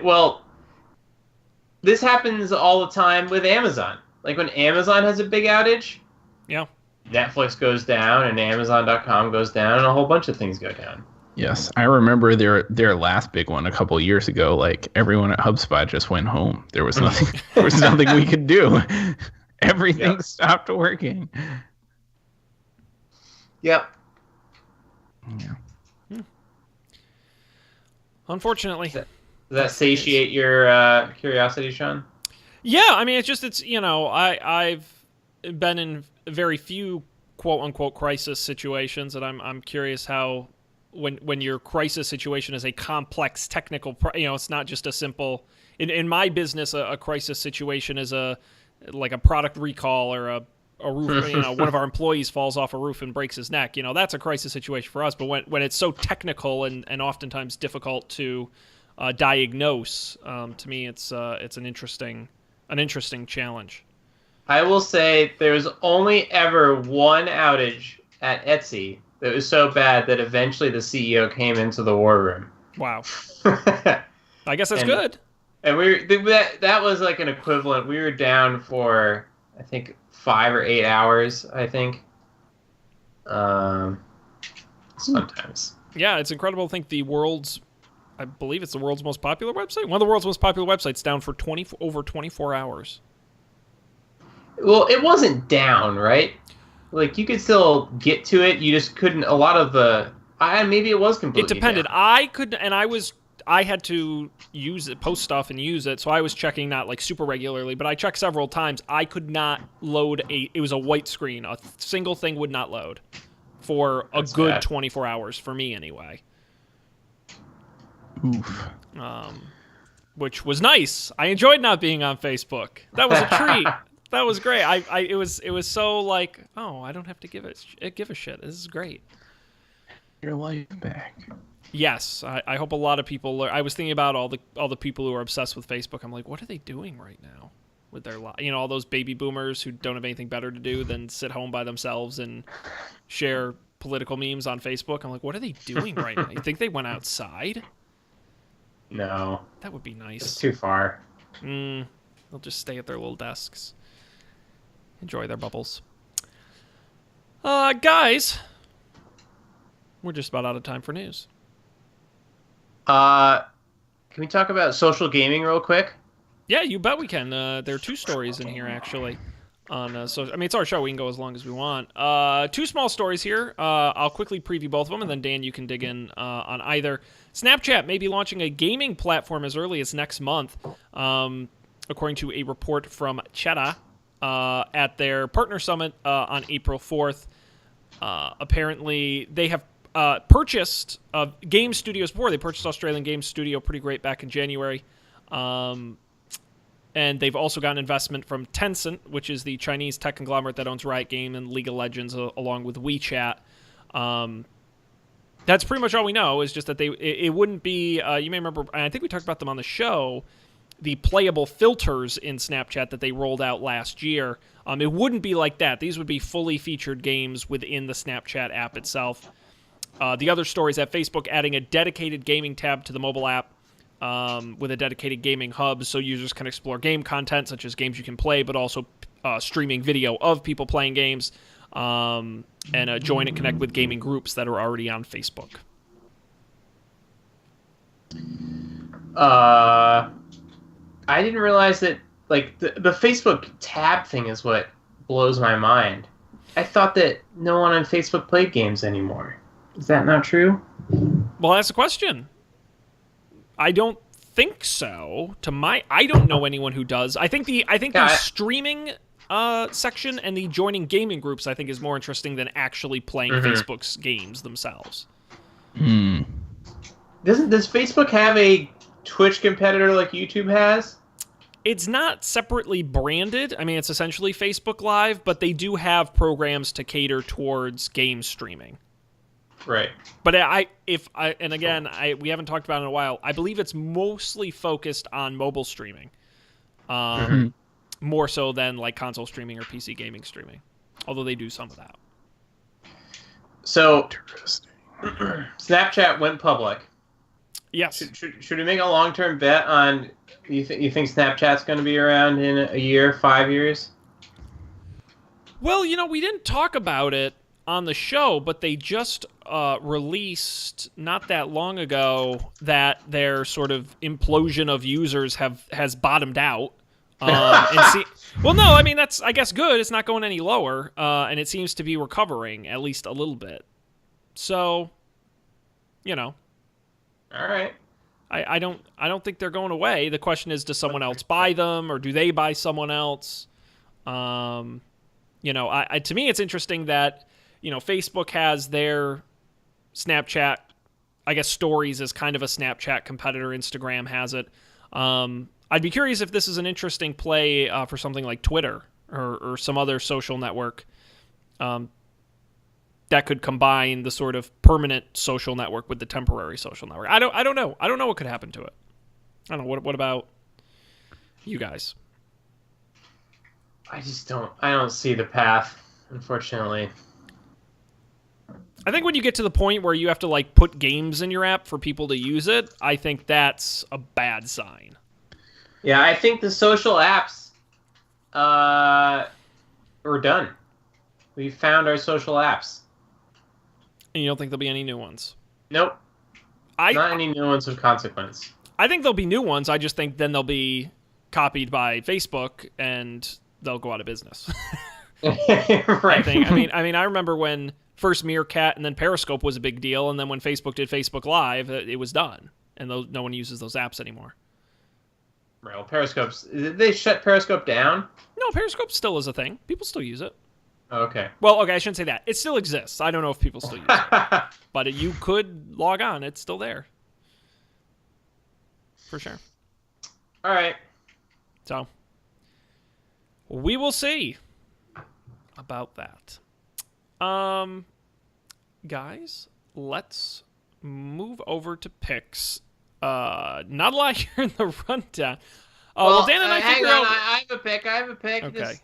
this happens all the time with Amazon. Like when Amazon has a big outage, yeah, Netflix goes down and Amazon.com goes down and a whole bunch of things go down. Yes, I remember their last big one a couple years ago. Like everyone at HubSpot just went home. There was nothing. There was nothing we could do. Everything stopped working. Yep. Yeah. Unfortunately. Does that satiate your curiosity, Sean? Yeah, I mean, I've been in very few quote unquote crisis situations, and I'm curious how when your crisis situation is a complex technical, it's not just a simple. In my business, a crisis situation is like a product recall or a roof. One of our employees falls off a roof and breaks his neck. That's a crisis situation for us. But when it's so technical and oftentimes difficult to diagnose, to me, it's an interesting challenge. I will say there's only ever one outage at Etsy that was so bad that eventually the CEO came into the war room. Wow. I guess that's good. And that was like an equivalent. We were down for, I think, 5 or 8 hours, I think. Sometimes. Yeah, it's incredible to think I believe it's the world's most popular website. One of the world's most popular websites down for over 24 hours. Well, it wasn't down, right? Like, you could still get to it. You just couldn't. A lot of maybe it was completely It depended. down. I had to use it, post stuff and use it, so I was checking not like super regularly, but I checked several times. I could not load it was a white screen. A single thing would not load for a good bad. 24 hours, for me anyway. Oof. Which was nice. I enjoyed not being on Facebook. That was a treat. That was great. It was so like, oh, I don't have to give a shit. This is great. Your life back. Yes, I hope a lot of people. I was thinking about all the people who are obsessed with Facebook. I'm like, what are they doing right now with their all those baby boomers who don't have anything better to do than sit home by themselves and share political memes on Facebook. I'm like, what are they doing right now? You think they went outside? No, That would be it's nice. too far. They'll just stay at their little desks, enjoy their bubbles. Guys, we're just about out of time for news. Can we talk about social gaming real quick? Yeah, you bet we can. There are two stories in here, actually. So I mean, it's our show. We can go as long as we want. Two small stories here. I'll quickly preview both of them, and then Dan, you can dig in on either. Snapchat may be launching a gaming platform as early as next month, according to a report from Cheddar at their partner summit on April 4th. Apparently, they have purchased game studios before. They purchased Australian Game Studio, pretty great, back in January. And they've also gotten investment from Tencent, which is the Chinese tech conglomerate that owns Riot Game and League of Legends, along with WeChat. That's pretty much all we know, is just that it wouldn't be, you may remember, I think we talked about them on the show, the playable filters in Snapchat that they rolled out last year. It wouldn't be like that. These would be fully featured games within the Snapchat app itself. The other story is that Facebook adding a dedicated gaming tab to the mobile app, with a dedicated gaming hub, so users can explore game content, such as games you can play, but also streaming video of people playing games, and join and connect with gaming groups that are already on Facebook. I didn't realize that, like, the Facebook tab thing is what blows my mind. I thought that no one on Facebook played games anymore. Is that not true? Well, that's a question. I don't think so. I don't know anyone who does. I think the streaming section and the joining gaming groups, I think, is more interesting than actually playing Facebook's games themselves. Does Facebook have a Twitch competitor like YouTube has? It's not separately branded. I mean, it's essentially Facebook Live, but they do have programs to cater towards game streaming. Right. But we haven't talked about it in a while. I believe it's mostly focused on mobile streaming, more so than like console streaming or PC gaming streaming. Although they do some of that. So, Snapchat went public. Yes. Should we make a long-term bet on? You think Snapchat's going to be around in a year, 5 years? Well, we didn't talk about it on the show, but they just released not that long ago that their sort of implosion of users has bottomed out. Well, no, I mean, that's, I guess, good. It's not going any lower, and it seems to be recovering at least a little bit. So, All right. I don't think they're going away. The question is, does someone else buy them, or do they buy someone else? To me, it's interesting that Facebook has their Snapchat, I guess, stories as kind of a Snapchat competitor. Instagram has it. I'd be curious if this is an interesting play for something like Twitter or some other social network that could combine the sort of permanent social network with the temporary social network. I don't know. I don't know what could happen to it. I don't know. What about you guys? I don't see the path, unfortunately. I think when you get to the point where you have to like put games in your app for people to use it, I think that's a bad sign. Yeah, I think the social apps are done. We found our social apps. And you don't think there'll be any new ones? Nope. Not any new ones of consequence. I think there'll be new ones. I just think then they'll be copied by Facebook and they'll go out of business. Right. I mean, I remember when first Meerkat and then Periscope was a big deal, and then when Facebook did Facebook Live, it was done, and no one uses those apps anymore. Right. Well, did they shut Periscope down? No, Periscope still is a thing. People still use it. Okay. Well, okay, I shouldn't say that. It still exists. I don't know if people still use it. But you could log on. It's still there. For sure. All right. So, we will see about that. Guys, let's move over to picks. Not a lot here in the rundown. Well, Dan and I hang figure on. out. I have a pick. Okay. Just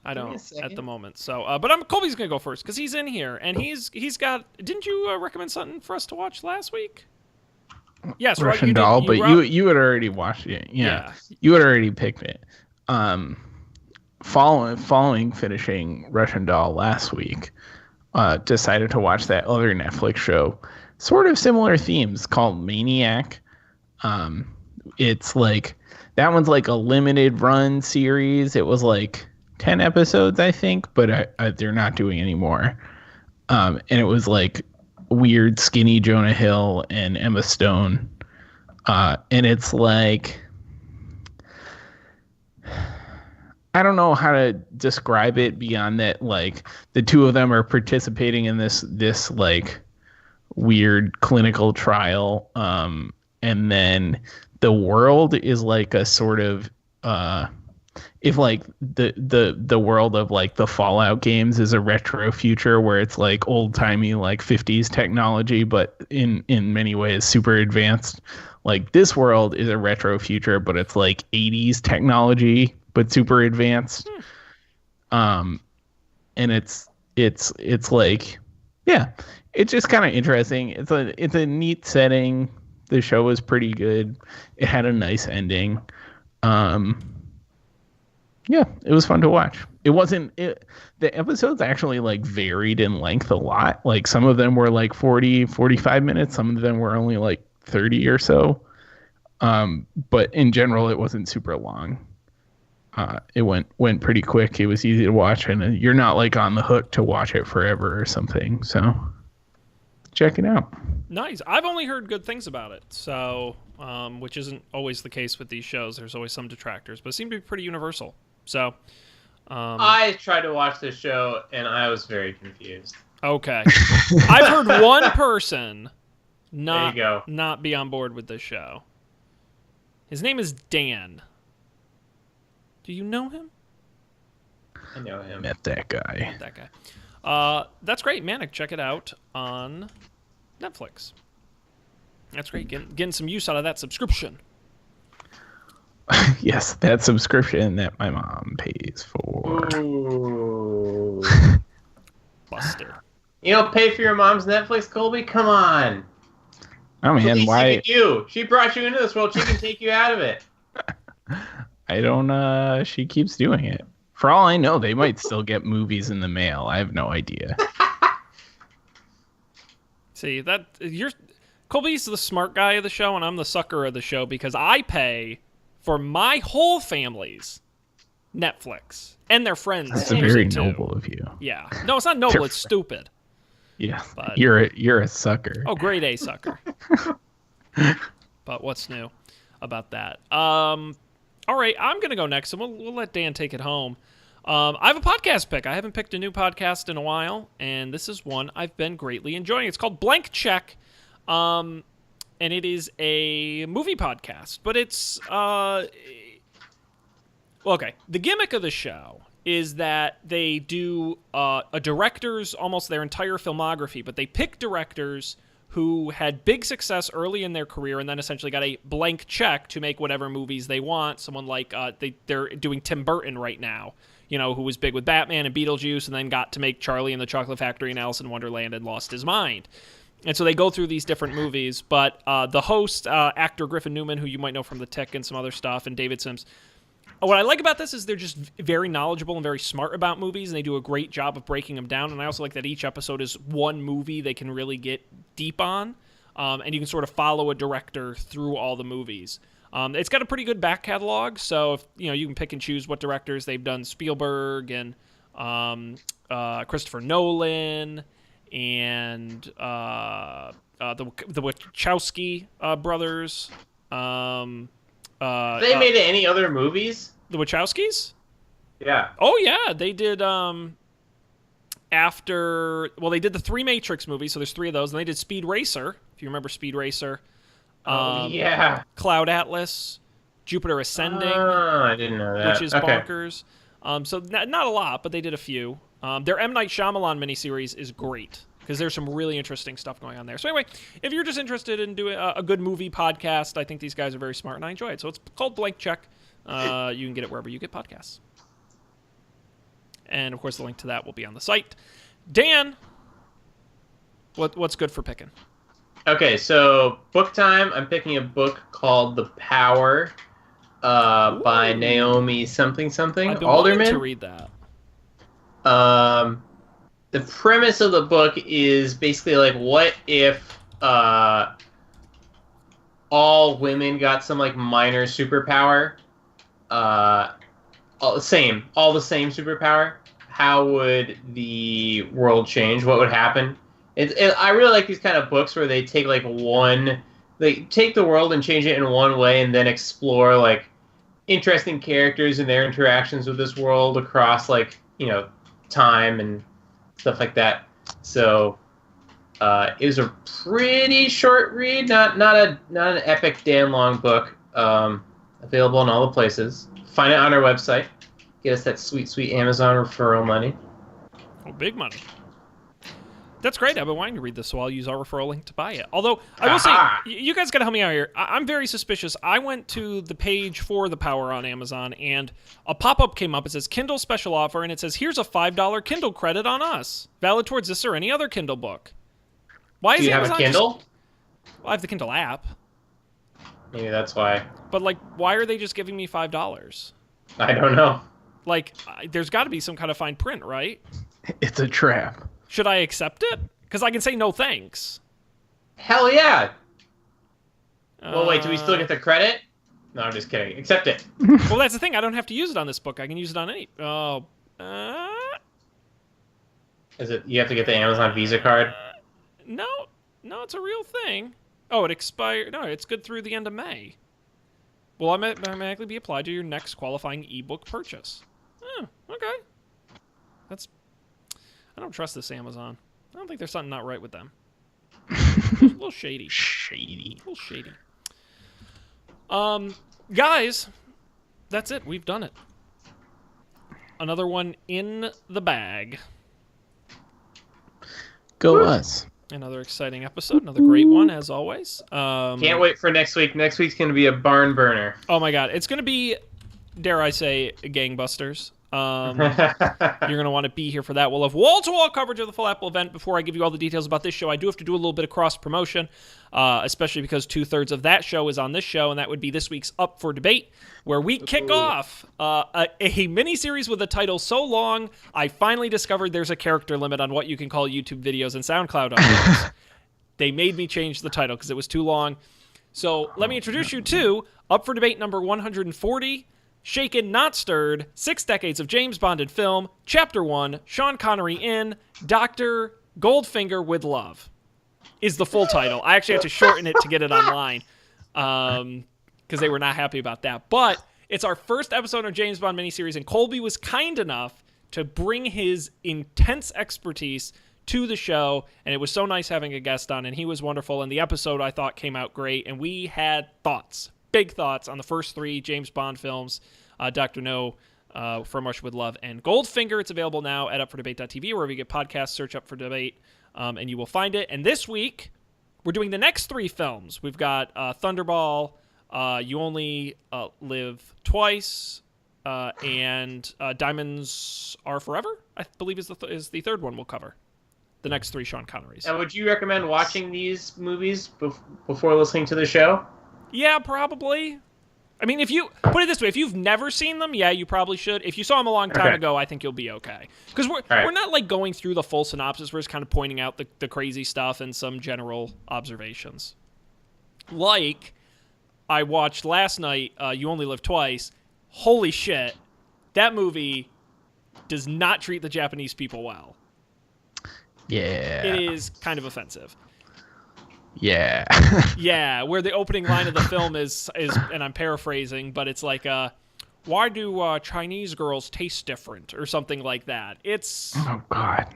I give me a don't second. at the moment. So, but Colby's gonna go first because he's in here and he's got. Didn't you recommend something for us to watch last week? Yes, right. Russian You Doll, did, but you had already watched it. Yeah. You had already picked it. Following finishing Russian Doll last week, decided to watch that other Netflix show, sort of similar themes, called Maniac. It's like that one's like a limited run series. It was like 10 episodes, I think, but they're not doing any more. And it was like weird skinny Jonah Hill and Emma Stone. And it's like, I don't know how to describe it beyond that. Like the two of them are participating in this like weird clinical trial. And then the world is like a sort of, if like the world of like the Fallout games is a retro future where it's like old timey like 50s technology, but in many ways super advanced. Like this world is a retro future, but it's like 80s technology, but super advanced. And it's like, yeah, it's just kind of interesting. It's a neat setting. The show was pretty good. It had a nice ending. Yeah, it was fun to watch. The episodes actually like varied in length a lot. Like some of them were like 40, 45 minutes. Some of them were only like 30 or so. But in general, it wasn't super long. It went pretty quick. It was easy to watch, and you're not like on the hook to watch it forever or something. So check it out. Nice. I've only heard good things about it, so which isn't always the case with these shows. There's always some detractors, but it seemed to be pretty universal. So I tried to watch this show and I was very confused. Okay. I've heard one person There you go. not be on board with this show. His name is Dan. Do you know him? I know him. Met that guy. That guy. That's great. Manic, check it out on Netflix. That's great. Getting some use out of that subscription. Yes, that subscription that my mom pays for. Ooh. Busted. You don't pay for your mom's Netflix, Colby? Come on. Oh man, why? She brought you into this world. She can take you out of it. I don't. She keeps doing it. For all I know, they might still get movies in the mail. I have no idea. See, Colby's the smart guy of the show, and I'm the sucker of the show because I pay for my whole family's Netflix and their friends. That's very noble of you. Yeah. No, it's not noble. It's stupid. Yeah, But, you're a sucker. Oh, grade A sucker. But what's new about that? All right, I'm going to go next, and we'll let Dan take it home. I have a podcast pick. I haven't picked a new podcast in a while, and this is one I've been greatly enjoying. It's called Blank Check, and it is a movie podcast. But it's okay. The gimmick of the show is that they do a director's almost their entire filmography, but they pick directors who had big success early in their career and then essentially got a blank check to make whatever movies they want. Someone like they're doing Tim Burton right now, who was big with Batman and Beetlejuice and then got to make Charlie and the Chocolate Factory and Alice in Wonderland and lost his mind. And so they go through these different movies, but the host, actor Griffin Newman, who you might know from The Tick and some other stuff, and David Sims, what I like about this is they're just very knowledgeable and very smart about movies, and they do a great job of breaking them down. And I also like that each episode is one movie they can really get deep on, and you can sort of follow a director through all the movies. It's got a pretty good back catalog, so if, you can pick and choose what directors they've done. Spielberg and Christopher Nolan and the Wachowski brothers. They made any other movies? The Wachowskis? Yeah. Oh yeah, they did. They did the 3 Matrix movies, so there's 3 of those, and they did Speed Racer. If you remember Speed Racer. Yeah. Cloud Atlas, Jupiter Ascending. Oh, I didn't know that. Which is bonkers. So not a lot, but they did a few. Their M. Night Shyamalan miniseries is great. because there's some really interesting stuff going on there. So anyway, if you're just interested in doing a good movie podcast, I think these guys are very smart, and I enjoy it. So it's called Blank Check. You can get it wherever you get podcasts. And, of course, the link to that will be on the site. Dan, what's good for picking? Okay, so book time. I'm picking a book called The Power by Naomi something I've been Alderman. wanting to read that. The premise of the book is basically like, what if all women got some like minor superpower? All the same superpower. How would the world change? What would happen? I really like these kind of books where they take they take the world and change it in one way, and then explore like interesting characters and their interactions with this world across like time and stuff like that. So it was a pretty short read, not an epic damn long book. Available in all the places. Find it on our website. Get us that sweet Amazon referral money. Oh, big money. That's great. I've been wanting to read this, so I'll use our referral link to buy it. Although, I will say, you guys got to help me out here. I'm very suspicious. I went to the page for The Power on Amazon, and a pop-up came up. It says, Kindle special offer, and it says, here's a $5 Kindle credit on us. Valid towards this or any other Kindle book. Why is Do you have Amazon a Kindle? I have the Kindle app. Maybe that's why. But, like, why are they just giving me $5? I don't know. Like, there's got to be some kind of fine print, right? It's a trap. Should I accept it? Because I can say no thanks. Hell yeah! Well, wait, do we still get the credit? No, I'm just kidding. Accept it. Well, that's the thing. I don't have to use it on this book. I can use it on any... Oh. Is it? You have to get the Amazon Visa card? No, it's a real thing. Oh, it expired. No, it's good through the end of May. Will automatically be applied to your next qualifying ebook purchase. Oh, okay. I don't trust this Amazon. I don't think there's something not right with them. A little shady. A little shady. Guys, that's it. We've done it. Another one in the bag. Go us. Another exciting episode. Another great one, as always. Can't wait for next week. Next week's going to be a barn burner. Oh, my God. It's going to be, dare I say, gangbusters. You're going to want to be here for that. We'll have wall-to-wall coverage of the full Apple event. Before I give you all the details about this show, I do have to do a little bit of cross-promotion, especially because 2/3 of that show is on this show, and that would be this week's Up for Debate, where we kick off a mini-series with a title so long, I finally discovered there's a character limit on what you can call YouTube videos and SoundCloud audios. They made me change the title because it was too long. So let me introduce you to Up for Debate number 140, Shaken, Not Stirred, 6 Decades of James Bond in Film, Chapter 1, Sean Connery in, Dr. Goldfinger with Love, is the full title. I actually had to shorten it to get it online because they were not happy about that. But it's our first episode of James Bond miniseries, and Colby was kind enough to bring his intense expertise to the show, and it was so nice having a guest on, and he was wonderful, and the episode, I thought, came out great, and we had thoughts. Big thoughts on the first 3 James Bond films, Dr. No, From Russia with Love, and Goldfinger. It's available now at upfordebate.tv, wherever you get podcasts, search Up for Debate, and you will find it. And this week, we're doing the next 3 films. We've got Thunderball, You Only Live Twice, and Diamonds Are Forever, I believe is the third one we'll cover. The next 3 Sean Connerys. And would you recommend watching these movies before listening to the show? Yeah, probably. I mean, if you put it this way, if you've never seen them, yeah, you probably should. If you saw them a long time ago, I think you'll be okay. Because we're not like going through the full synopsis. We're just kind of pointing out the crazy stuff and some general observations. Like I watched last night, You Only Live Twice. Holy shit, that movie does not treat the Japanese people well. Yeah. It is kind of offensive. Yeah. Yeah, where the opening line of the film is, and I'm paraphrasing, but it's like, why do Chinese girls taste different, or something like that. It's oh God.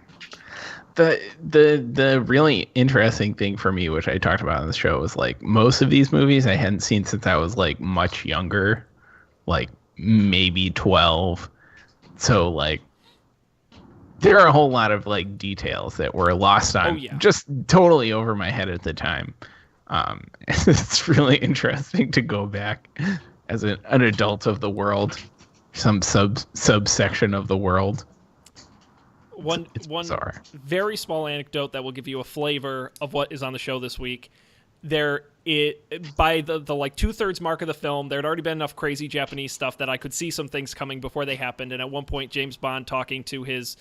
The really interesting thing for me, which I talked about on the show, was like most of these movies I hadn't seen since I was like much younger, like maybe 12. So like there are a whole lot of like details that were lost on, just totally over my head at the time. It's really interesting to go back as an adult of the world, some subsection of the world. One very small anecdote that will give you a flavor of what is on the show this week. By the like 2/3 mark of the film, there had already been enough crazy Japanese stuff that I could see some things coming before they happened. And at one point, James Bond talking to his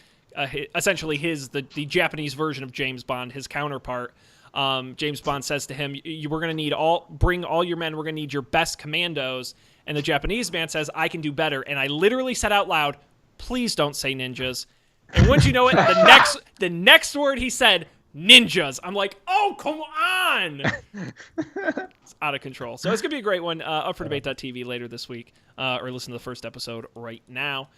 essentially the Japanese version of James Bond, his counterpart. James Bond says to him, "We're going to need bring all your men. We're going to need your best commandos." And the Japanese man says, "I can do better." And I literally said out loud, "Please don't say ninjas." And once you know it, the next word he said, ninjas. I'm like, oh, come on. It's out of control. So it's going to be a great one. Up for debate.tv later this week, or listen to the first episode right now.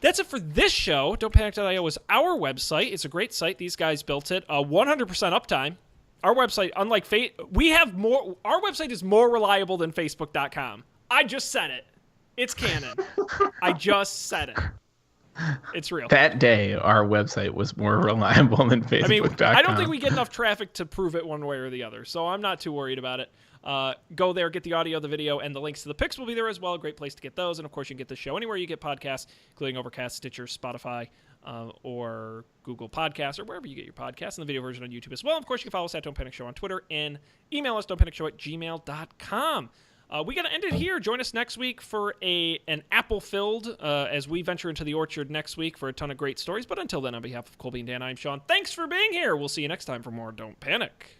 That's it for this show. Don'tPanic.io is our website. It's a great site. These guys built it. 100% uptime. Our website, unlike our website is more reliable than Facebook.com. I just said it. It's canon. I just said it. It's real. That day, our website was more reliable than Facebook.com. I don't think we get enough traffic to prove it one way or the other, so I'm not too worried about it. Go there, get the audio, the video, and the links to the pics will be there as well. A great place to get those. And, of course, you can get the show anywhere you get podcasts, including Overcast, Stitcher, Spotify, or Google Podcasts, or wherever you get your podcasts, and the video version on YouTube as well. Of course, you can follow us at Don't Panic Show on Twitter, and email us, don'tpanicshow@gmail.com. We got to end it here. Join us next week for an apple-filled as we venture into the orchard next week for a ton of great stories. But until then, on behalf of Colby and Dan, I'm Sean. Thanks for being here. We'll see you next time for more Don't Panic.